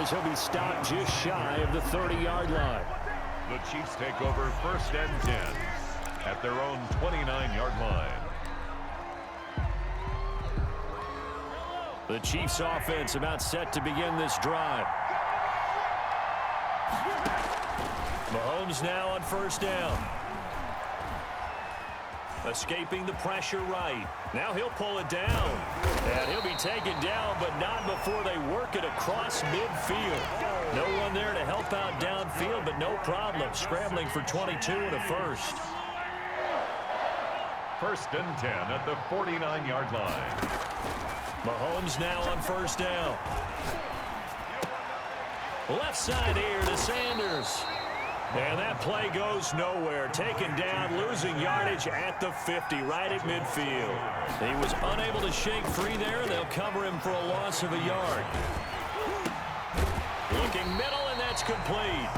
as he'll be stopped just shy of the 30-yard line. The Chiefs take over 1st and 10 at their own 29-yard line. The Chiefs offense about set to begin this drive. Mahomes now on 1st down. Escaping the pressure right. Now he'll pull it down. And he'll be taken down, but not before they work it across midfield. No one there to help out downfield, but no problem. Scrambling for 22 and a first. 1st and 10 at the 49-yard line. Mahomes now on 1st down. Left side here to Sanders. And that play goes nowhere. Taken down, losing yardage at the 50, right at midfield. He was unable to shake free there. They'll cover him for a loss of a yard. Looking middle, and that's complete.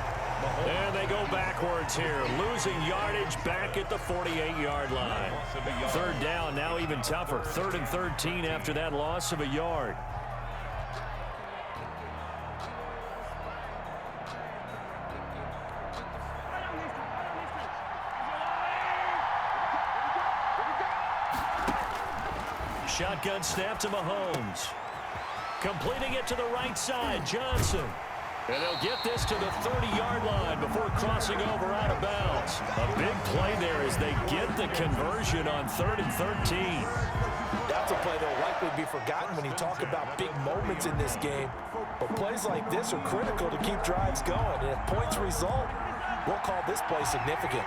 And they go backwards here, losing yardage back at the 48-yard line. 3rd down, now even tougher. 3rd and 13 after that loss of a yard. Shotgun snap to Mahomes. Completing it to the right side, Johnson. And they'll get this to the 30-yard line before crossing over out of bounds. A big play there as they get the conversion on 3rd and 13. That's a play that will likely be forgotten when you talk about big moments in this game. But plays like this are critical to keep drives going. And if points result, we'll call this play significant.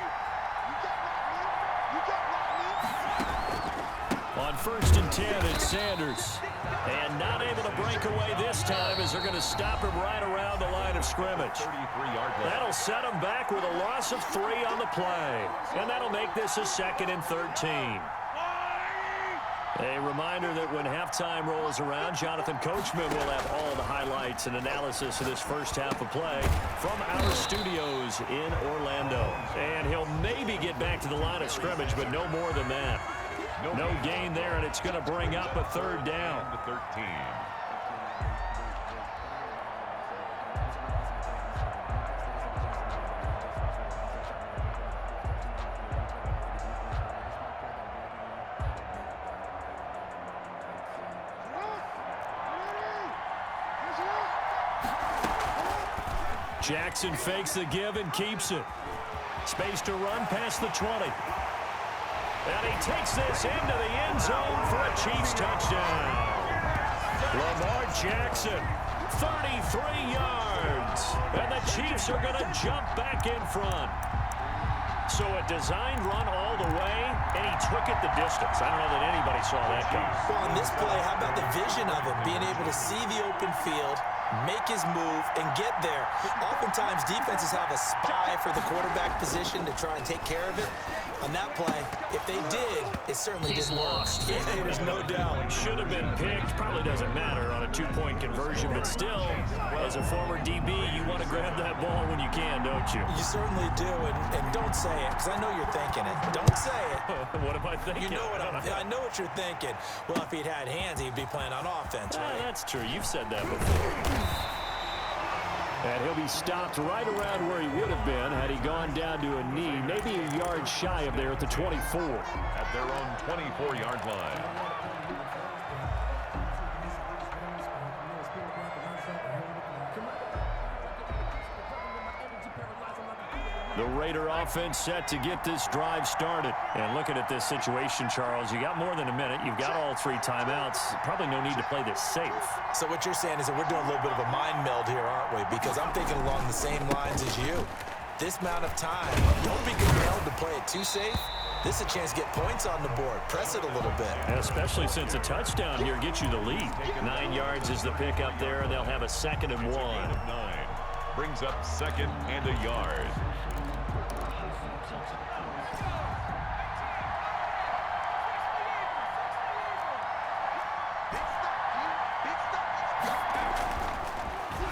On 1st and 10, it's Sanders. And not able to break away this time as they're going to stop him right around the line of scrimmage. 33-yard line. That'll set him back with a loss of 3 on the play. And that'll make this a 2nd and 13. A reminder that when halftime rolls around, Jonathan Coachman will have all the highlights and analysis of this first half of play from our studios in Orlando. And he'll maybe get back to the line of scrimmage, but no more than that. No gain there, and it's going to bring up a 3rd down. 13. Jackson fakes the give and keeps it. Space to run past the 20. And he takes this into the end zone for a Chiefs touchdown. Lamar Jackson, 33 yards. And the Chiefs are going to jump back in front. So a designed run all the way, and he took it the distance. I don't know that anybody saw that coming. Well, on this play, how about the vision of him, being able to see the open field, make his move, and get there. Oftentimes, defenses have a spy for the quarterback position to try and take care of it. On that play, if they did, it certainly didn't work. Yeah, there's no doubt. Should have been picked. Probably doesn't matter on a 2-point conversion, but still, as a former DB, you want to grab that ball when you can, don't you? You certainly do, and don't say it, because I know you're thinking it. Don't say it. What am I thinking? You know what I know what you're thinking. Well, if he'd had hands, he'd be playing on offense, right? That's true. You've said that before. And he'll be stopped right around where he would have been had he gone down to a knee, maybe a yard shy of there at the 24. At their own 24-yard line. The Raider offense set to get this drive started. And looking at this situation, Charles, you got more than a minute. You've got all 3 timeouts. Probably no need to play this safe. So what you're saying is that we're doing a little bit of a mind meld here, aren't we? Because I'm thinking along the same lines as you. This amount of time, don't be compelled to play it too safe. This is a chance to get points on the board. Press it a little bit. And especially since a touchdown here gets you the lead. 9 yards is the pick up there, and they'll have a 2nd and 1. 9 brings up 2nd and a yard.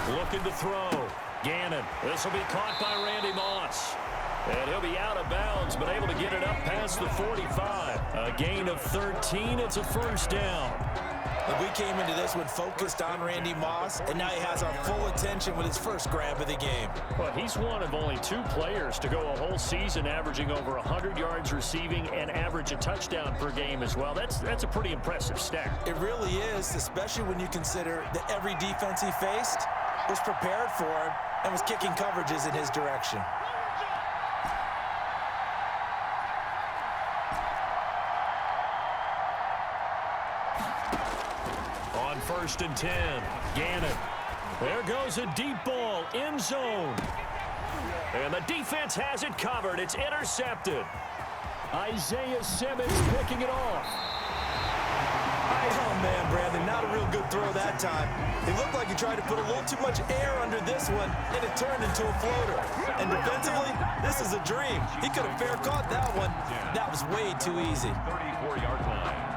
Looking to throw. Gannon. This will be caught by Randy Moss. And he'll be out of bounds, but able to get it up past the 45. A gain of 13. It's a 1st down. Look, we came into this one focused on Randy Moss, and now he has our full attention with his first grab of the game. Well, he's one of only 2 players to go a whole season averaging over 100 yards receiving and average a touchdown per game as well. That's a pretty impressive stat. It really is, especially when you consider that every defense he faced was prepared for him and was kicking coverages in his direction. On 1st and 10, Gannon. There goes a deep ball, end zone. And the defense has it covered. It's intercepted. Isaiah Simmons picking it off. Oh, man, Brandon, not a real good throw that time. It looked like he tried to put a little too much air under this one, and it turned into a floater. And defensively, this is a dream. He could have fair caught that one. That was way too easy. 34-yard line.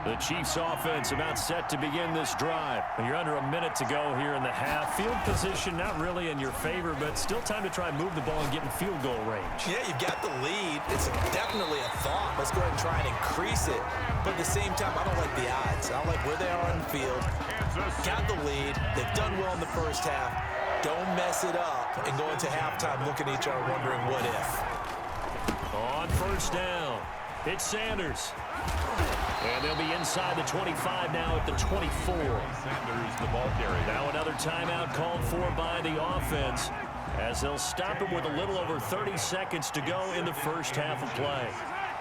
The Chiefs offense about set to begin this drive. You're under a minute to go here in the half. Field position not really in your favor, but still time to try and move the ball and get in field goal range. Yeah, you've got the lead. It's definitely a thought. Let's go ahead and try and increase it. But at the same time, I don't like the odds. I like where they are on the field. Got the lead. They've done well in the first half. Don't mess it up and go into halftime looking at each other wondering what if. On 1st down, it's Sanders. And they'll be inside the 25 now at the 24. Sanders, the ball carrier. Now another timeout called for by the offense as they'll stop it with a little over 30 seconds to go in the first half of play.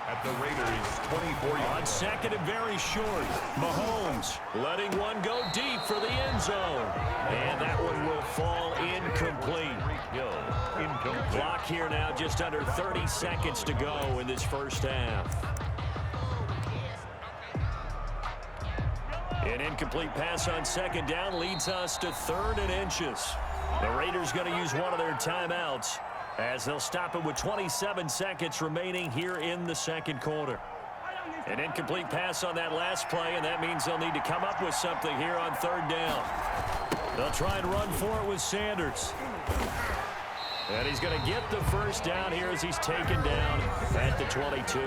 At the Raiders' 24-yard. On 2nd and very short, Mahomes letting one go deep for the end zone. And that one will fall incomplete. Clock here now just under 30 seconds to go in this first half. An incomplete pass on 2nd down leads us to 3rd and inches. The Raiders going to use one of their timeouts as they'll stop it with 27 seconds remaining here in the 2nd quarter. An incomplete pass on that last play, and that means they'll need to come up with something here on 3rd down. They'll try and run for it with Sanders. And he's going to get the first down here as he's taken down at the 22.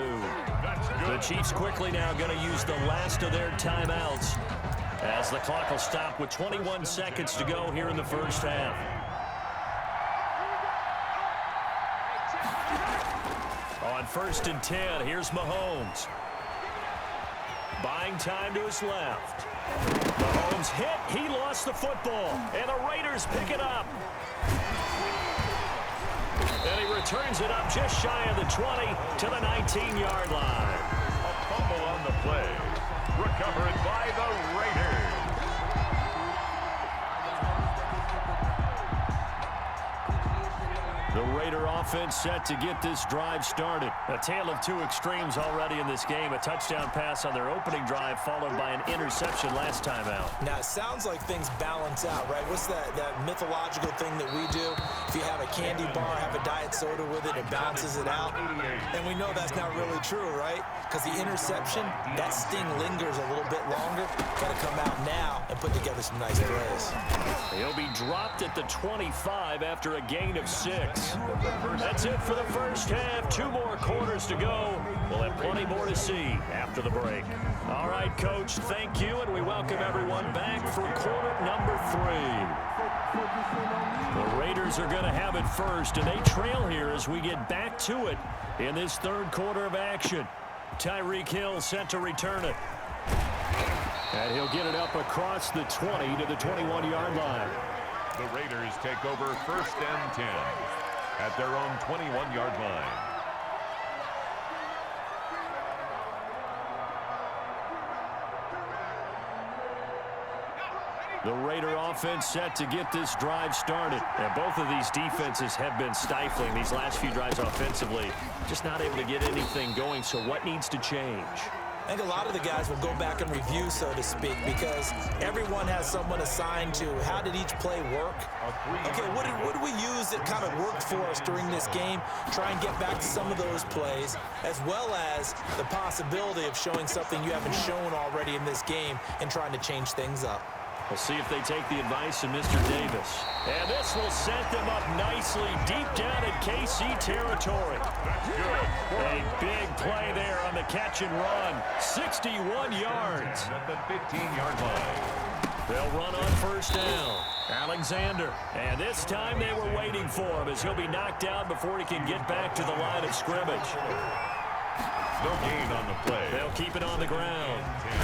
The Chiefs quickly now going to use the last of their timeouts as the clock will stop with 21 seconds to go here in the first half. On 1st and 10, here's Mahomes. Buying time to his left. Mahomes hit. He lost the football. And the Raiders pick it up. And he returns it up just shy of the 20 to the 19-yard line. A fumble on the play. Recovered by the Raiders. The Raider offense set to get this drive started. A tale of 2 extremes already in this game. A touchdown pass on their opening drive followed by an interception last time out. Now, it sounds like things balance out, right? What's that mythological thing that we do? If you have a candy bar, have a diet soda with it, it balances it out. And we know that's not really true, right? Because the interception, that sting lingers a little bit longer. Got to come out now and put together some nice plays. He'll be dropped at the 25 after a gain of 6. That's it for the first half. 2 more quarters to go. We'll have plenty more to see after the break. All right, Coach, thank you, and we welcome everyone back for quarter number 3. The Raiders are going to have it first, and they trail here as we get back to it in this 3rd quarter of action. Tyreek Hill set to return it. And he'll get it up across the 20 to the 21-yard line. The Raiders take over 1st and 10 at their own 21-yard line. The Raider offense set to get this drive started. And both of these defenses have been stifling these last few drives offensively. Just not able to get anything going, so what needs to change? I think a lot of the guys will go back and review, so to speak, because everyone has someone assigned to how did each play work. Okay, what did we use that kind of worked for us during this game? Try and get back to some of those plays, as well as the possibility of showing something you haven't shown already in this game and trying to change things up. We'll see if they take the advice of Mr. Davis. And this will set them up nicely deep down in KC territory. That's good. A big play there on the catch and run. 61 yards. At the 15-yard line. They'll run on first down. Alexander. And this time they were waiting for him as he'll be knocked down before he can get back to the line of scrimmage. No gain on the play. They'll keep it on the ground.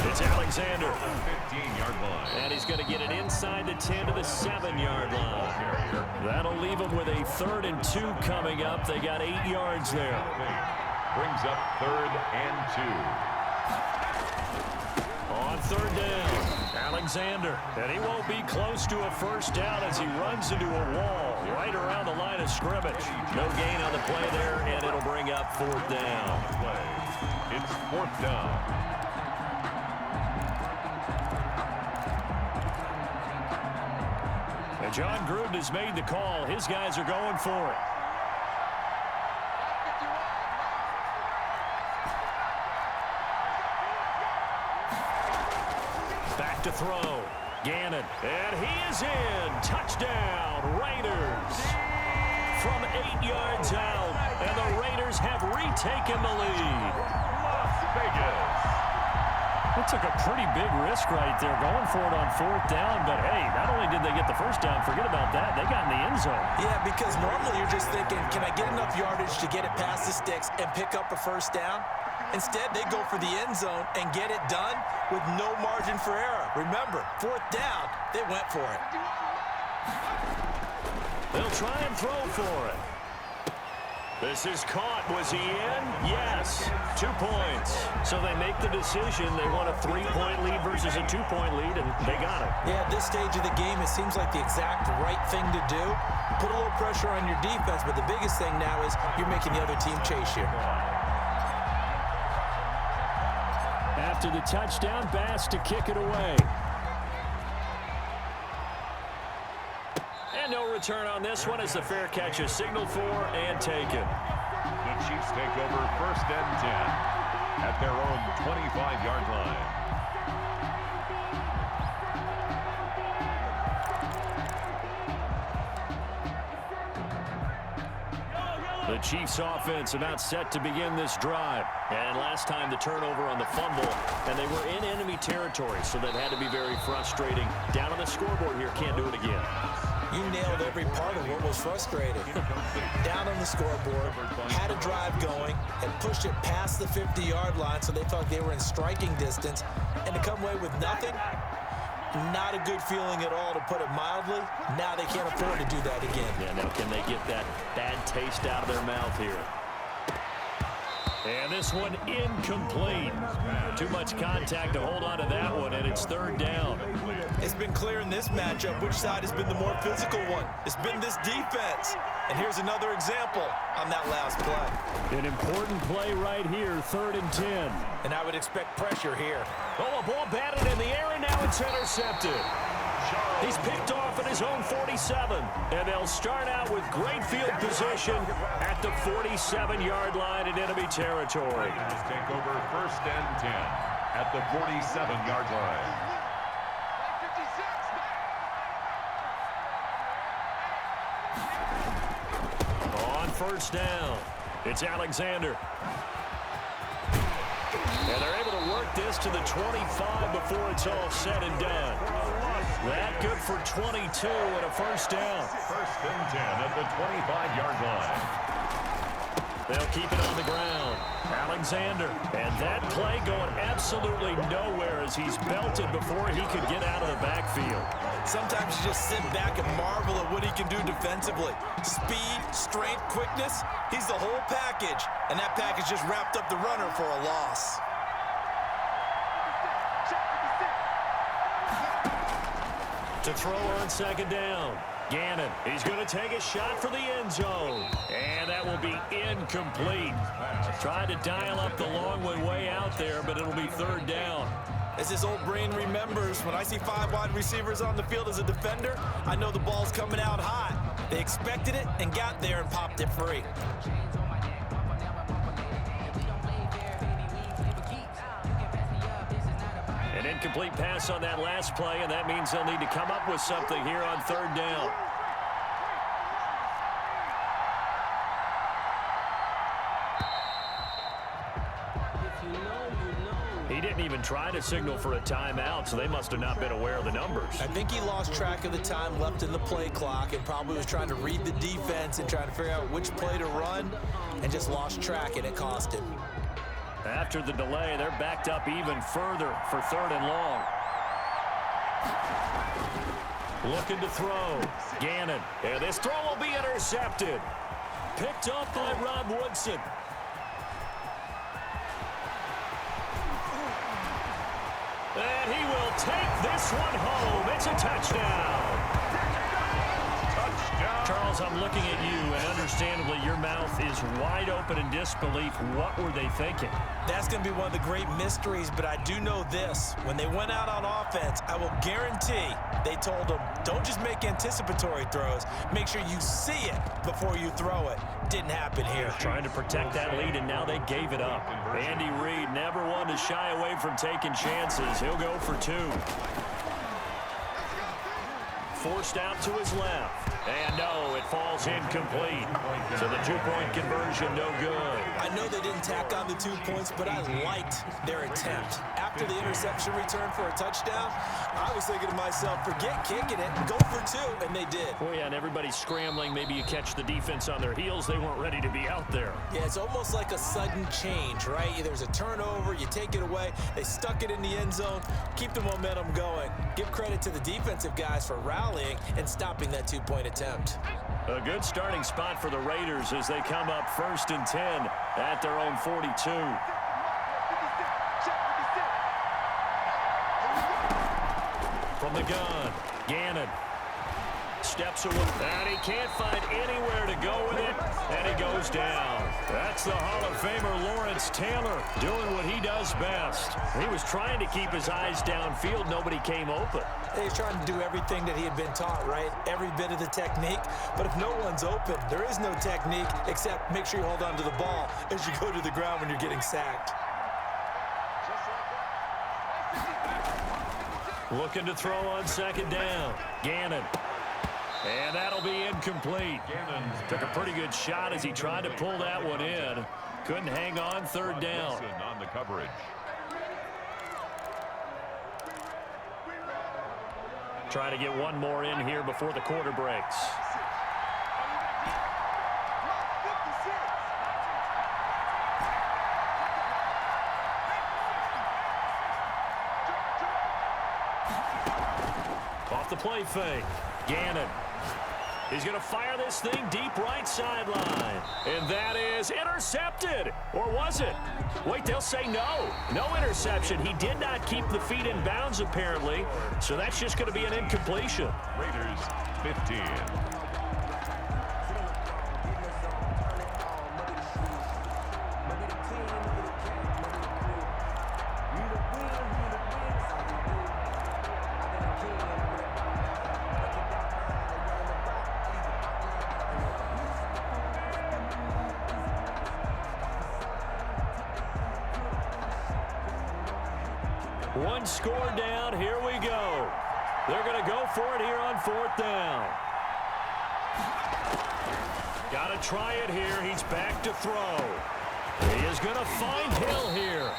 It's Alexander. 15-yard line. And he's going to get it inside the 10 to the 7-yard line. That'll leave him with a 3rd and 2 coming up. They got 8 yards there. Brings up 3rd and 2. On 3rd down, Alexander. And he won't be close to a first down as he runs into a wall right around the line of scrimmage. No gain on the play there, and it'll bring up 4th down. It's 4th down. And John Gruden has made the call. His guys are going for it. Back to throw. Gannon. And he is in. Touchdown, Raiders. From 8 yards out. And the Raiders have retaken the lead. Las Vegas. They took a pretty big risk right there going for it on 4th down. But, hey, not only did they get the first down, forget about that, they got in the end zone. Yeah, because normally you're just thinking, can I get enough yardage to get it past the sticks and pick up a first down? Instead, they go for the end zone and get it done with no margin for error. Remember, 4th down, they went for it. They'll try and throw for it. This is caught. Was he in? Yes. 2 points. So they make the decision. They want a 3-point lead versus a 2-point lead, and they got it. Yeah, at this stage of the game, it seems like the exact right thing to do. Put a little pressure on your defense, but the biggest thing now is you're making the other team chase you. After the touchdown, Bass to kick it away. And no return on this one as the fair catch is signaled for and taken. The Chiefs take over 1st and 10 at their own 25-yard line. The Chiefs offense about set to begin this drive. And last time the turnover on the fumble, and they were in enemy territory, so that had to be very frustrating. Down on the scoreboard here, can't do it again. You nailed every part of what was frustrating. Down on the scoreboard, had a drive going, and pushed it past the 50-yard line so they thought they were in striking distance, and to come away with nothing, not a good feeling at all, to put it mildly. Now they can't afford to do that again. Yeah, now can they get that bad taste out of their mouth here? And this one incomplete. Too much contact to hold on to that one, and it's 3rd down. It's been clear in this matchup which side has been the more physical one. It's been this defense. And here's another example on that last play. An important play right here, 3rd and 10. And I would expect pressure here. Oh, a ball batted in the air, and now it's intercepted. He's picked off at his own 47, and they'll start out with great field position at the 47-yard line in enemy territory. Let's take over 1st and 10 at the 47-yard line. On first down, it's Alexander. And they're able to work this to the 25 before it's all said and done. That good for 22 and a first down. 1st and 10 at the 25-yard line. They'll keep it on the ground. Alexander. And that play going absolutely nowhere as he's belted before he could get out of the backfield. Sometimes you just sit back and marvel at what he can do defensively. Speed, strength, quickness, he's the whole package. And that package just wrapped up the runner for a loss. To throw on 2nd down. Gannon, he's going to take a shot for the end zone. And that will be incomplete. Tried to dial up the long way out there, but it'll be 3rd down. As his old brain remembers, when I see 5 wide receivers on the field as a defender, I know the ball's coming out hot. They expected it and got there and popped it free. An incomplete pass on that last play, and that means they'll need to come up with something here on third down. He didn't even try to signal for a timeout, so they must have not been aware of the numbers. I think he lost track of the time left in the play clock and probably was trying to read the defense and trying to figure out which play to run and just lost track, and it cost him. After the delay, they're backed up even further for third and long. Looking to throw. Gannon. And this throw will be intercepted. Picked up by Rob Woodson. And he will take this one home. It's a touchdown. Charles, I'm looking at you, and understandably, your mouth is wide open in disbelief. What were they thinking? That's going to be one of the great mysteries, but I do know this. When they went out on offense, I will guarantee they told them, don't just make anticipatory throws. Make sure you see it before you throw it. Didn't happen here. Trying to protect that lead, and now they gave it up. Andy Reid never one to shy away from taking chances. He'll go for two. Forced out to his left. And no, it falls incomplete. So the two-point conversion, no good. I know they didn't tack on the 2 points, but I liked their attempt. After the interception return for a touchdown, I was thinking to myself, forget kicking it, go for two, and they did. Oh, yeah, and everybody's scrambling. Maybe you catch the defense on their heels. They weren't ready to be out there. Yeah, it's almost like a sudden change, right? There's a turnover, you take it away, they stuck it in the end zone, keep the momentum going. Give credit to the defensive guys for rallying and stopping that two-point attempt. A good starting spot for the Raiders as they come up 1st and 10 at their own 42. From the gun, Gannon steps away, and he can't find anywhere to go with it, and he goes down. That's the Hall of Famer Lawrence Taylor doing what he does best. He was trying to keep his eyes downfield. Nobody came open. He's trying to do everything that he had been taught, right? Every bit of the technique. But if no one's open, there is no technique except make sure you hold on to the ball as you go to the ground when you're getting sacked. Looking to throw on 2nd down. Gannon. And that'll be incomplete. Took a pretty good shot as he tried to pull that one in. Couldn't hang on 3rd down. On the coverage. Trying to get one more in here before the quarter breaks. Off the play fake. Gannon. He's going to fire this thing deep right sideline. And that is intercepted. Or was it? Wait, they'll say no. No interception. He did not keep the feet in bounds, apparently. So that's just going to be an incompletion. Raiders 15. One score down. Here we go. They're going to go for it here on 4th down. Got to try it here. He's back to throw. He is going to find Hill here.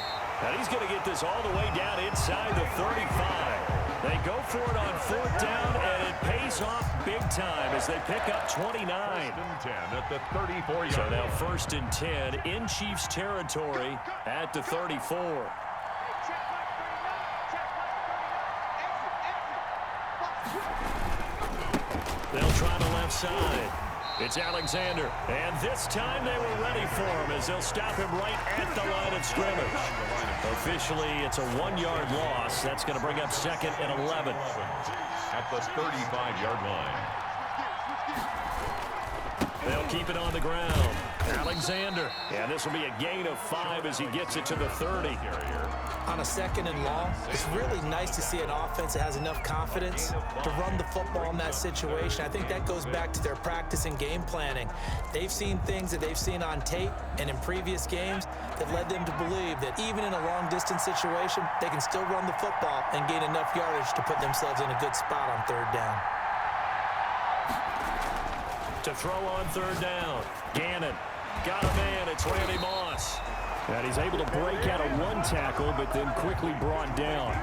And he's going to get this all the way down inside the 35. They go for it on 4th down, and it pays off big time as they pick up 29. 1st and 10 at the 34-yard So now line. 1st and 10 in Chiefs territory at the 34. They'll try the left side. It's Alexander. And this time they were ready for him as they'll stop him right at the line of scrimmage. Officially, it's a 1-yard loss. That's going to bring up 2nd and 11. At the 35-yard line. They'll keep it on the ground. Alexander. And this will be a gain of 5 as he gets it to the 30. On a 2nd and long, it's really nice to see an offense that has enough confidence to run the football in that situation. I think that goes back to their practice and game planning. They've seen things that they've seen on tape and in previous games that led them to believe that even in a long-distance situation, they can still run the football and gain enough yardage to put themselves in a good spot on 3rd down. To throw on 3rd down, Gannon. Got a man, it's Randy Moss. And he's able to break out of 1 tackle, but then quickly brought down.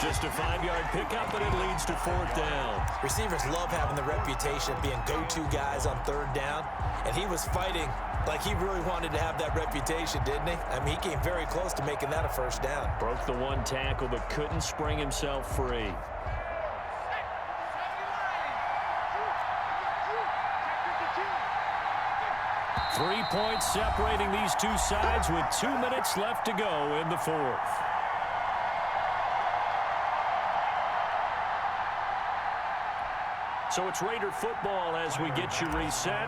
Just a 5-yard pickup, and it leads to 4th down. Receivers love having the reputation of being go-to guys on 3rd down, and he was fighting like he really wanted to have that reputation, didn't he? I mean, he came very close to making that a 1st down. Broke the 1 tackle, but couldn't spring himself free. Three points separating these two sides with 2 minutes left to go in the 4th. So it's Raider football as we get you reset.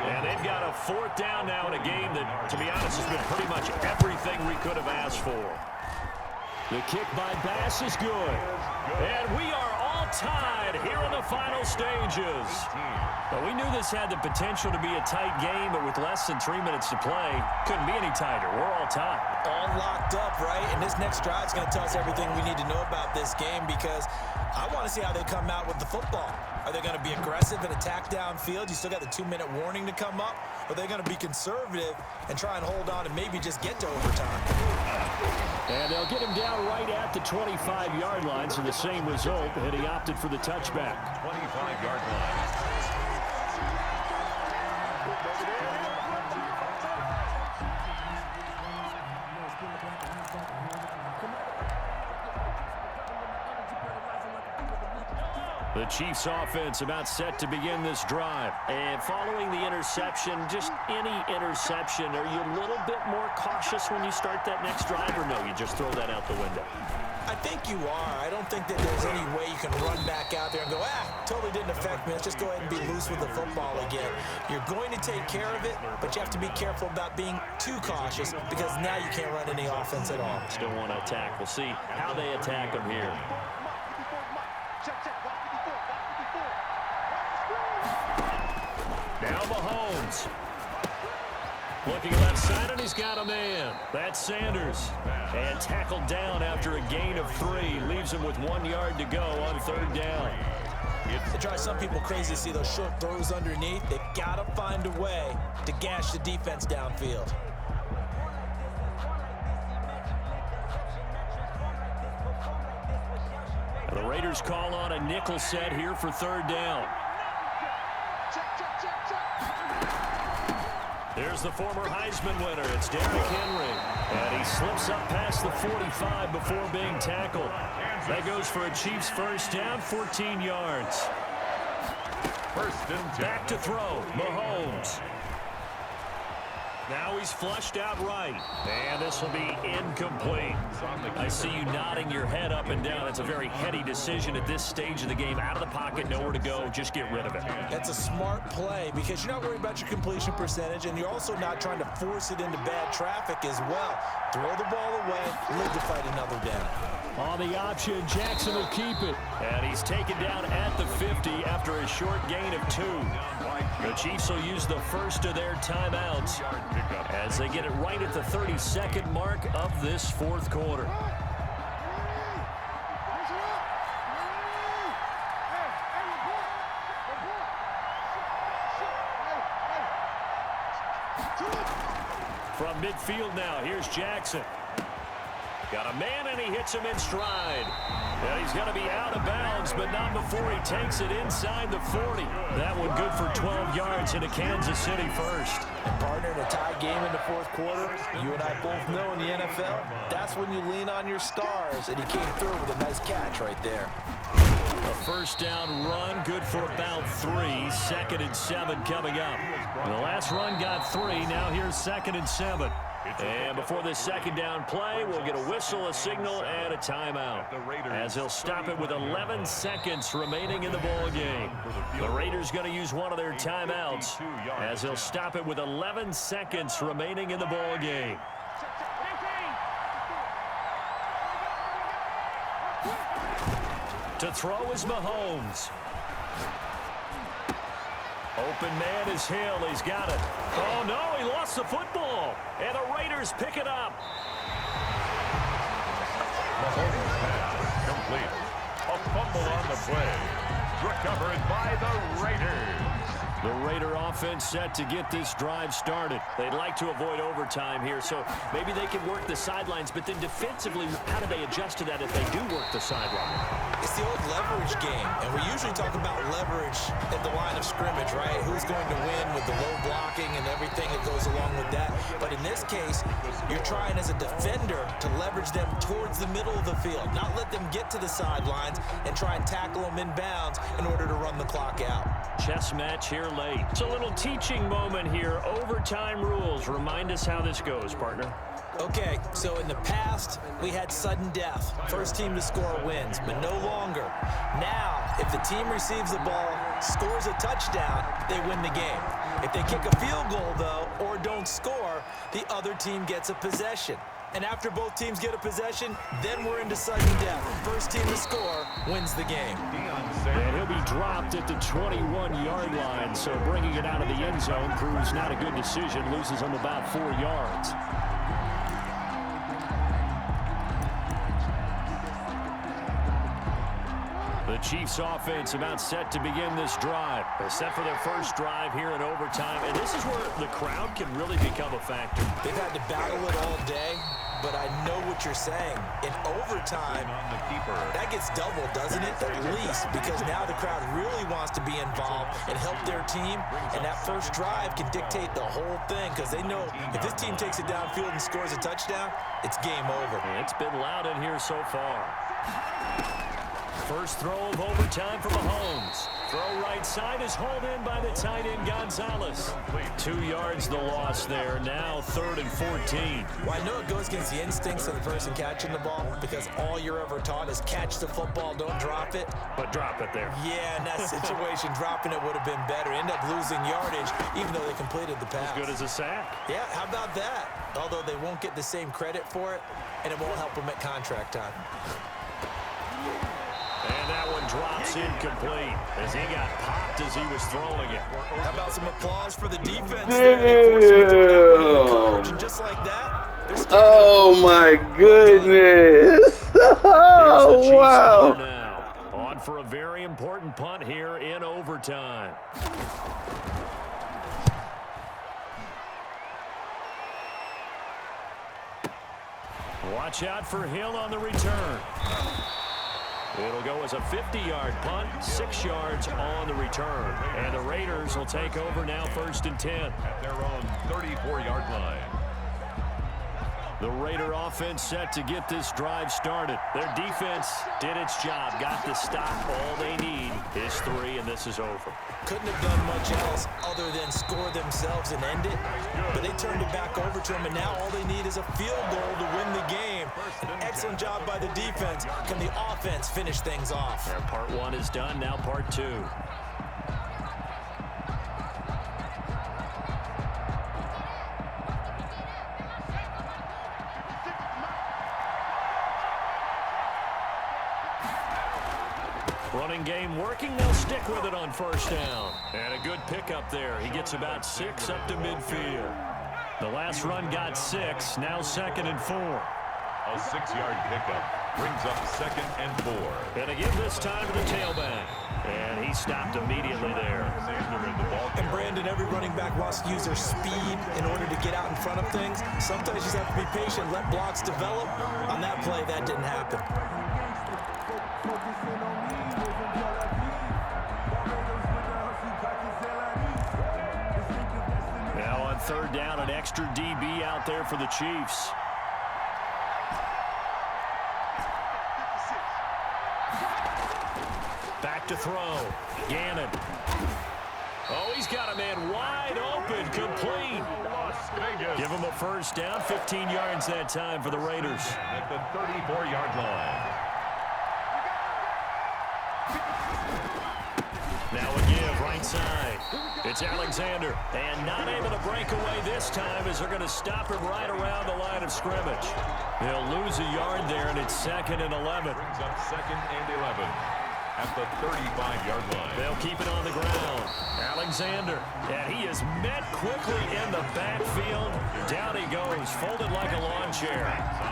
And they've got a 4th down now in a game that, to be honest, has been pretty much everything we could have asked for. The kick by Bass is good. And we are all tied here in the final stages. But we knew this had the potential to be a tight game, but with less than 3 minutes to play, couldn't be any tighter. We're all tied. All locked up, right? And this next drive is going to tell us everything we need to know about this game because I want to see how they come out with the football. Are they going to be aggressive and attack downfield? You still got the 2-minute warning to come up. Or are they going to be conservative and try and hold on and maybe just get to overtime? And they'll get him down right at the 25-yard line, so the same result, and he opted for the touchback. 25-yard line. The Chiefs offense about set to begin this drive. And following the interception, just any interception, are you a little bit more cautious when you start that next drive, or no, you just throw that out the window? I think you are. I don't think that there's any way you can run back out there and go, totally didn't affect me. Let's just go ahead and be loose with the football again. You're going to take care of it, but you have to be careful about being too cautious because now you can't run any offense at all. Still want to attack. We'll see how they attack them here. Now Mahomes. Looking left side, and he's got a man. That's Sanders. And tackled down after a gain of 3. Leaves him with 1 yard to go on 3rd down. It drives some people crazy to see those short throws underneath. They've got to find a way to gash the defense downfield. And the Raiders call on a nickel set here for 3rd down. There's the former Heisman winner. It's Derrick Henry. And he slips up past the 45 before being tackled. That goes for a Chiefs 1st down, 14 yards. 1st and 10. Back to throw. Mahomes. Now he's flushed out right. And this will be incomplete. I see you nodding your head up and down. It's a very heady decision at this stage of the game. Out of the pocket, nowhere to go. Just get rid of it. That's a smart play because you're not worried about your completion percentage, and you're also not trying to force it into bad traffic as well. Throw the ball away, live to fight another down. On the option, Jackson will keep it. And he's taken down at the 50 after a short gain of 2. The Chiefs will use the first of their timeouts as they get it right at the 32nd mark of this 4th quarter. From midfield now, here's Jackson. Got a man, and he hits him in stride. And he's going to be out of bounds, but not before he takes it inside the 40. That one good for 12 yards into Kansas City 1st. And partner, in a tie game in the 4th quarter, you and I both know in the NFL, that's when you lean on your stars, and he came through with a nice catch right there. A 1st down run, good for about 3. 2nd and 7 coming up. The last run got 3. Now here's 2nd and 7. And before this second down play, we'll get a whistle, a signal, and a timeout, as they'll stop it with 11 seconds remaining in the ball game. The Raiders going to use one of their timeouts, as they'll stop it with 11 seconds remaining in the ball game. To throw is Mahomes. Open man is Hill. He's got it. Oh, no, he lost the football. And the Raiders pick it up. Mahomes pass complete. A fumble on the play. Recovered by the Raiders. The Raider offense set to get this drive started. They'd like to avoid overtime here, so maybe they can work the sidelines, but then defensively, how do they adjust to that if they do work the sideline? It's the old leverage game, and we usually talk about leverage at the line of scrimmage, right? Who's going to win with the low blocking and everything that goes along with that. But in this case, you're trying as a defender to leverage them towards the middle of the field, not let them get to the sidelines and try and tackle them in bounds in order to run the clock out. Chess match here late. It's a little teaching moment here. Overtime rules. Remind us how this goes, partner. Okay, so in the past, we had sudden death. First team to score wins, but no longer. Now, if the team receives the ball, scores a touchdown, they win the game. If they kick a field goal, though, or don't score, the other team gets a possession. And after both teams get a possession, then we're into sudden death. First team to score wins the game. And he'll be dropped at the 21-yard line, so bringing it out of the end zone proves not a good decision. Loses him about 4 yards. The Chiefs offense about set to begin this drive. They're set for their first drive here in overtime, and this is where the crowd can really become a factor. They've had to battle it all day, but I know what you're saying. In overtime, that gets doubled, doesn't it? At least, because now the crowd really wants to be involved and help their team, and that first drive can dictate the whole thing, because they know if this team takes it downfield and scores a touchdown, it's game over. It's been loud in here so far. First throw of overtime for Mahomes. Throw right side is hauled in by the tight end Gonzalez. 2 yards the loss there. Now 3rd and 14. Well, I know it goes against the instincts of the person catching the ball because all you're ever taught is catch the football, don't drop it. But drop it there. Yeah, in that situation, dropping it would have been better. End up losing yardage even though they completed the pass. As good as a sack. Yeah, how about that? Although they won't get the same credit for it, and it won't help them at contract time. And that one drops incomplete as he got popped as he was throwing it. How about some applause for the defense? Damn. Just like that. Oh my goodness. Oh wow. Now on for a very important punt here in overtime. Watch out for Hill on the return. It'll go as a 50-yard punt, 6 yards on the return. And the Raiders will take over now 1st and 10. At their own 34-yard line. The Raider offense set to get this drive started. Their defense did its job, got the stop. All they need is 3, and this is over. Couldn't have done much else other than score themselves and end it. But they turned it back over to them, and now all they need is a field goal to win the game. An excellent job by the defense. Can the offense finish things off? And part 1 is done, now part 2. Running game working. They'll stick with it on 1st down. And a good pickup there. He gets about 6 up to midfield. The last run got 6. Now 2nd and 4. A 6-yard pickup brings up 2nd and 4. And again this time to the tailback. And he stopped immediately there. And Brandon, every running back wants to use their speed in order to get out in front of things. Sometimes you just have to be patient, let blocks develop. On that play, that didn't happen. Now on 3rd down, an extra DB out there for the Chiefs. Back to throw. Gannon. Oh, he's got a man wide open, complete. Las Vegas. Give him a first down, 15 yards that time for the Raiders. At the 34-yard line. Now a give, right side. It's Alexander. And not able to break away this time as they're going to stop him right around the line of scrimmage. They'll lose a yard there, and it's 2nd and 11. Brings up 2nd and 11 at the 35-yard line. They'll keep it on the ground. Alexander, and he is met quickly in the backfield. Down he goes, folded like a lawn chair.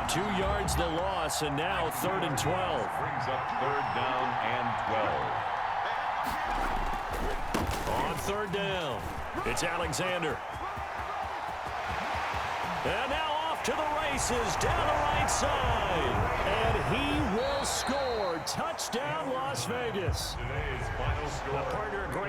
2 yards the loss, and now 3rd and 12. Brings up 3rd down and 12. On 3rd down, it's Alexander. And now off to the races down the right side. And he will score. Touchdown, Las Vegas. Today's final score. A partner, a great